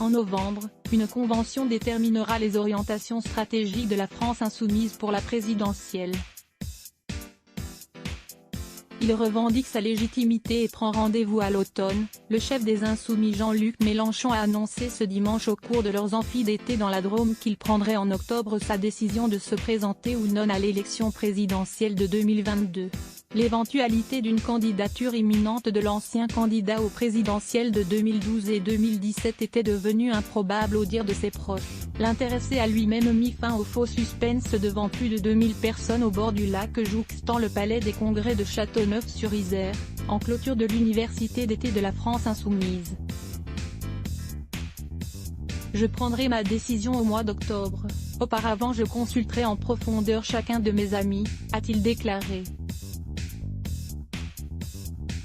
En novembre, une convention déterminera les orientations stratégiques de la France insoumise pour la présidentielle. Il revendique sa légitimité et prend rendez-vous à l'automne. Le chef des Insoumis Jean-Luc Mélenchon a annoncé ce dimanche au cours de leurs amphis d'été dans la Drôme qu'il prendrait en octobre sa décision de se présenter ou non à l'élection présidentielle de 2022. L'éventualité d'une candidature imminente de l'ancien candidat aux présidentielles de 2012 et 2017 était devenue improbable au dire de ses proches. L'intéressé a lui-même mis fin au faux suspense devant plus de 2000 personnes au bord du lac jouxtant le palais des congrès de Châteauneuf-sur-Isère, en clôture de l'université d'été de la France insoumise. Je prendrai ma décision au mois d'octobre. Auparavant je consulterai en profondeur chacun de mes amis, a-t-il déclaré.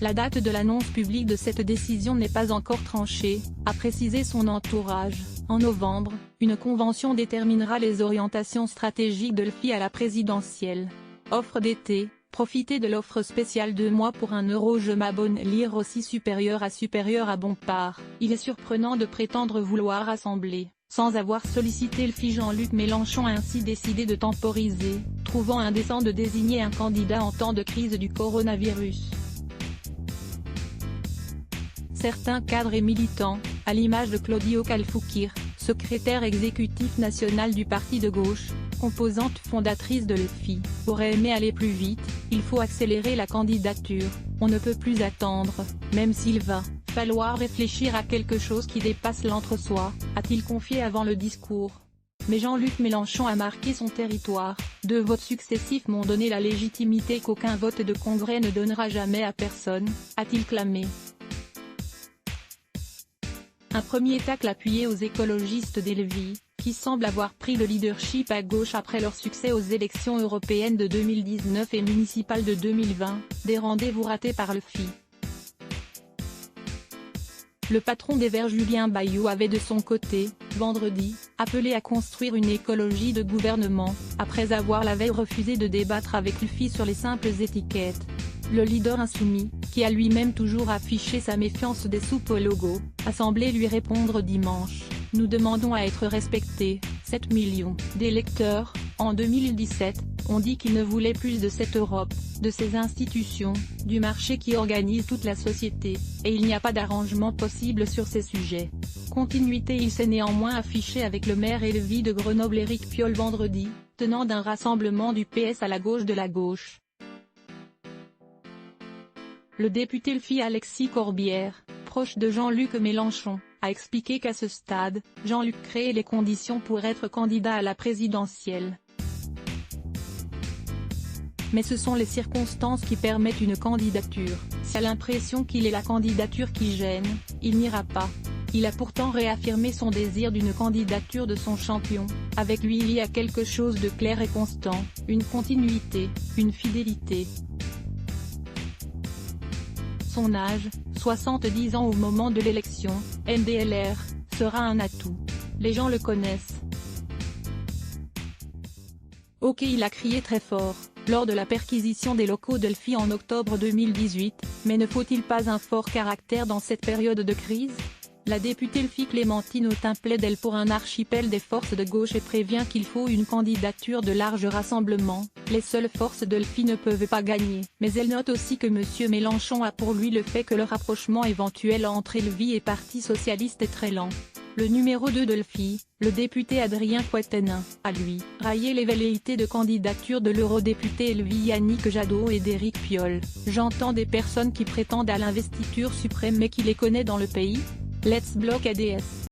La date de l'annonce publique de cette décision n'est pas encore tranchée, a précisé son entourage. En novembre, une convention déterminera les orientations stratégiques de l'FI à la présidentielle. Offre d'été, profitez de l'offre spéciale 2 mois pour 1 €. Je m'abonne. Lire aussi supérieur à Bompard. Il est surprenant de prétendre vouloir rassembler, sans avoir sollicité l'FI. Jean-Luc Mélenchon a ainsi décidé de temporiser, trouvant indécent de désigner un candidat en temps de crise du coronavirus. Certains cadres et militants, à l'image de Claudio Calfuquir, secrétaire exécutif national du parti de gauche, composante fondatrice de l'FI, auraient aimé aller plus vite. Il faut accélérer la candidature, on ne peut plus attendre, même s'il va falloir réfléchir à quelque chose qui dépasse l'entre-soi, a-t-il confié avant le discours. Mais Jean-Luc Mélenchon a marqué son territoire. 2 votes successifs m'ont donné la légitimité qu'aucun vote de congrès ne donnera jamais à personne, a-t-il clamé. Un premier tacle appuyé aux écologistes d'Elvi, qui semblent avoir pris le leadership à gauche après leur succès aux élections européennes de 2019 et municipales de 2020, des rendez-vous ratés par l'FI. Le patron des Verts Julien Bayou avait de son côté, vendredi, appelé à construire une écologie de gouvernement, après avoir la veille refusé de débattre avec l'FI sur les simples étiquettes. Le leader insoumis, qui a lui-même toujours affiché sa méfiance des soupes au logo, a semblé lui répondre dimanche. Nous demandons à être respectés. 7 millions d'électeurs, en 2017, ont dit qu'ils ne voulaient plus de cette Europe, de ces institutions, du marché qui organise toute la société, et il n'y a pas d'arrangement possible sur ces sujets. Continuité. Il s'est néanmoins affiché avec le maire Elvi de Grenoble Éric Piolle vendredi, tenant d'un rassemblement du PS à la gauche de la gauche. Le député LFI Alexis Corbière, proche de Jean-Luc Mélenchon, a expliqué qu'à ce stade, Jean-Luc crée les conditions pour être candidat à la présidentielle. Mais ce sont les circonstances qui permettent une candidature. S'il a l'impression qu'il est la candidature qui gêne, il n'ira pas. Il a pourtant réaffirmé son désir d'une candidature de son champion. Avec lui il y a quelque chose de clair et constant, une continuité, une fidélité. Son âge, 70 ans au moment de l'élection, MDLR, sera un atout. Les gens le connaissent. Ok, il a crié très fort, lors de la perquisition des locaux de l'FI en octobre 2018, mais ne faut-il pas un fort caractère dans cette période de crise? La députée LFI Clémentine Autain plaide elle pour un archipel des forces de gauche et prévient qu'il faut une candidature de large rassemblement. Les seules forces de l'FI ne peuvent pas gagner. Mais elle note aussi que M. Mélenchon a pour lui le fait que le rapprochement éventuel entre LFI et Parti socialiste est très lent. Le numéro 2 de l'FI, le député Adrien Quatennens, a lui raillé les velléités de candidature de l'eurodéputé LFI Yannick Jadot et d'Éric Piolle. J'entends des personnes qui prétendent à l'investiture suprême mais qui les connaît dans le pays? Let's block ADS.